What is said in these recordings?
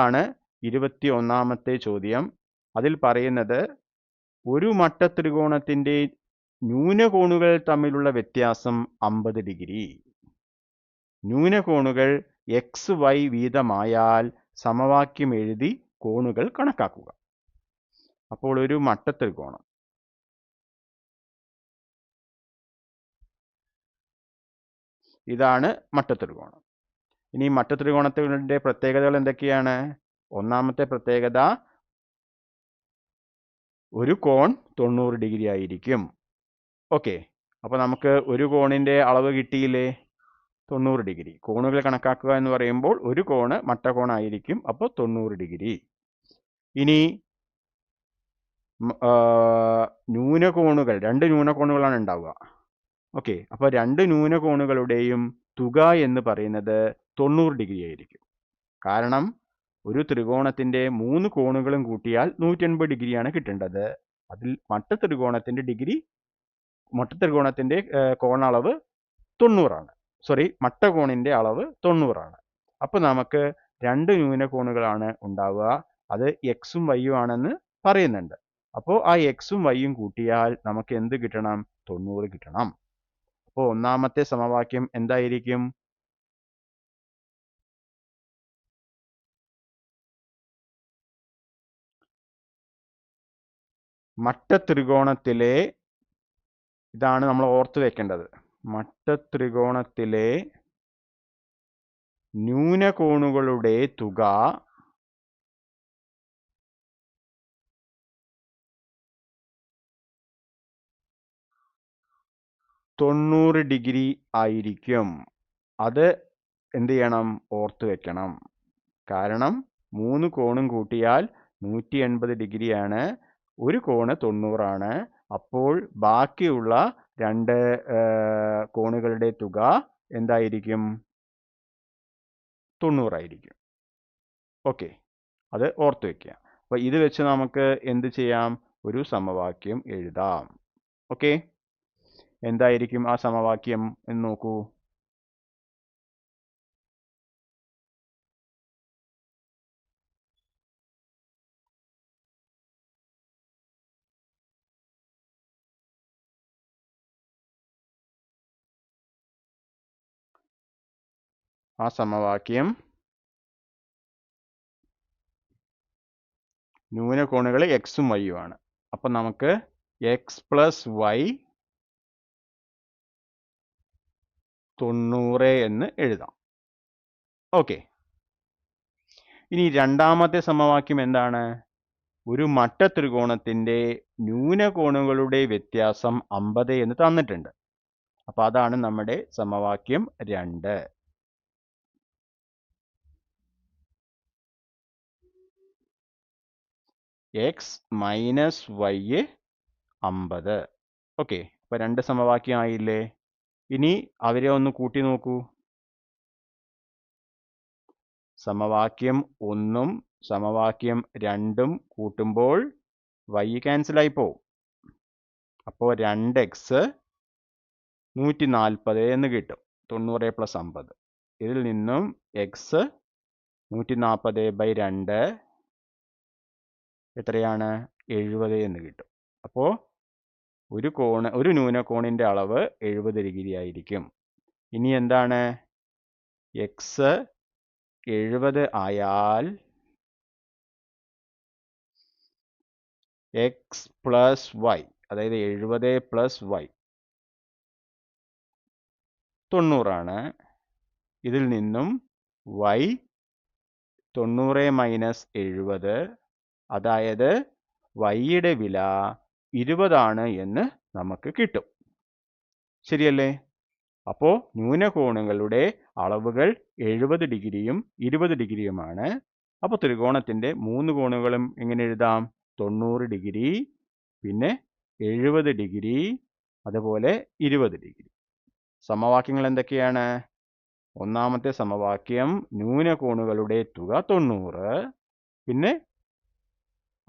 ആണ് 21ാമത്തെ ചോദ്യം. അതിൽ പറയുന്നത് ഒരു മട്ടത്രികോണത്തിന്റെ ന്യൂനകോണുകൾ തമ്മിലുള്ള വ്യത്യാസം 50 ഡിഗ്രി. ന്യൂനകോണുകൾ എക്സ് വൈ വീതമായാൽ സമവാക്യം എഴുതി കോണുകൾ കണക്കാക്കുക. അപ്പോൾ ഒരു മട്ടത്രികോണം, ഇതാണ് മട്ടത്രികോണം. ഇനി മട്ടത്രികോണത്തിന്റെ പ്രത്യേകതകൾ എന്തൊക്കെയാണ്? ഒന്നാമത്തെ പ്രത്യേകത, ഒരു കോൺ 90 ഡിഗ്രി ആയിരിക്കും. ഓക്കെ, അപ്പോൾ നമുക്ക് ഒരു കോണിന്റെ അളവ് കിട്ടിയില്ലേ? 90 ഡിഗ്രി. കോണുകൾ കണക്കാക്കുക എന്ന് പറയുമ്പോൾ ഒരു കോണ് മട്ടകോണായിരിക്കും, അപ്പോൾ 90 ഡിഗ്രി. ഇനി ന്യൂനകോണുകൾ, 2 ന്യൂനകോണുകളാണ് ഉണ്ടാവുക. ഓക്കെ, അപ്പോൾ 2 ന്യൂനകോണുകളുടെയും തുക എന്ന് പറയുന്നത് 90 ഡിഗ്രി ആയിരിക്കും. കാരണം ഒരു ത്രികോണത്തിന്റെ 3 കോണുകളും കൂട്ടിയാൽ 180 ഡിഗ്രിയാണ് കിട്ടേണ്ടത്. അതിൽ മട്ടത്രികോണത്തിന്റെ കോണളവ് 90 ആണ്. മട്ടകോണിന്റെ അളവ് 90 ആണ്. അപ്പോൾ നമുക്ക് 2 ന്യൂനകോണുകളാണ് ഉണ്ടാവുക. അത് എക്സും വൈയും ആണെന്ന് പറയുന്നുണ്ട്. അപ്പോൾ ആ എക്സും വൈയും കൂട്ടിയാൽ നമുക്ക് എന്ത് കിട്ടണം? 90 കിട്ടണം. അപ്പോൾ ഒന്നാമത്തെ സമവാക്യം എന്തായിരിക്കും? മട്ടത്രികോണത്തിലെ, ഇതാണ് നമ്മൾ ഓർത്തു വെക്കേണ്ടത്, മട്ടത്രികോണത്തിലെ ന്യൂനകോണുകളുടെ തുക തൊണ്ണൂറ് ഡിഗ്രി ആയിരിക്കും. അത് എന്ത് ചെയ്യണം? ഓർത്തു വെക്കണം. കാരണം 3 കോണും കൂട്ടിയാൽ 180 ഡിഗ്രിയാണ്, ഒരു കോണ് 90 ആണ്. അപ്പോൾ ബാക്കിയുള്ള 2 കോണുകളുടെ തുക എന്തായിരിക്കും? 90 ആയിരിക്കും. ഓക്കെ, അത് ഓർത്തു വെക്കുക. അപ്പോൾ ഇത് വെച്ച് നമുക്ക് എന്ത് ചെയ്യാം? ഒരു സമവാക്യം എഴുതാം. ഓക്കെ, എന്തായിരിക്കും ആ സമവാക്യം എന്ന് നോക്കൂ. ആ സമവാക്യം ന്യൂനകോണുകൾ എക്സും വൈയും ആണ്. അപ്പം നമുക്ക് എക്സ് പ്ലസ് വൈ 90 എന്ന് എഴുതാം. ഓക്കെ, ഇനി രണ്ടാമത്തെ സമവാക്യം എന്താണ്? ഒരു മട്ടത്രികോണത്തിന്റെ ന്യൂനകോണുകളുടെ വ്യത്യാസം 50 എന്ന് തന്നിട്ടുണ്ട്. അപ്പോൾ അതാണ് നമ്മുടെ സമവാക്യം 2. X minus Y 50. ഓക്കെ, അപ്പോൾ 2 സമവാക്യം ആയില്ലേ? ഇനി അവരെ ഒന്ന് കൂട്ടി നോക്കൂ. സമവാക്യം 1ഉം സമവാക്യം 2ഉം കൂട്ടുമ്പോൾ y ക്യാൻസൽ ആയി പോവും. അപ്പോൾ 2x 140 എന്ന് കിട്ടും. 90 + 50. ഇതിൽ നിന്നും x 140/2 എത്രയാണ്? 70 എന്ന് കിട്ടും. അപ്പോൾ ഒരു ന്യൂനകോണിന്റെ അളവ് 70 ഡിഗ്രി ആയിരിക്കും. ഇനി എന്താണ്? x 70 ആയാൽ x പ്ലസ് y, അതായത് 70 + y 90 ആണ്. ഇതിൽ നിന്നും y 90 - 70, അതായത് y-യുടെ വില 20 ആണ് എന്ന് നമുക്ക് കിട്ടും. ശരിയല്ലേ? അപ്പോൾ ന്യൂനകോണുകളുടെ അളവുകൾ 70 ഡിഗ്രിയും 20 ഡിഗ്രിയുമാണ്. അപ്പോൾ ത്രികോണത്തിന്റെ 3 കോണുകളും എങ്ങനെ എഴുതാം? 90 ഡിഗ്രി, പിന്നെ 70 ഡിഗ്രി, അതുപോലെ 20 ഡിഗ്രി. സമവാക്യങ്ങൾ എന്തൊക്കെയാണ്? ഒന്നാമത്തെ സമവാക്യം ന്യൂനകോണുകളുടെ തുക 90, പിന്നെ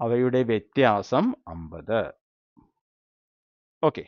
അവയുടെ വ്യത്യാസം 50. ഓക്കെ.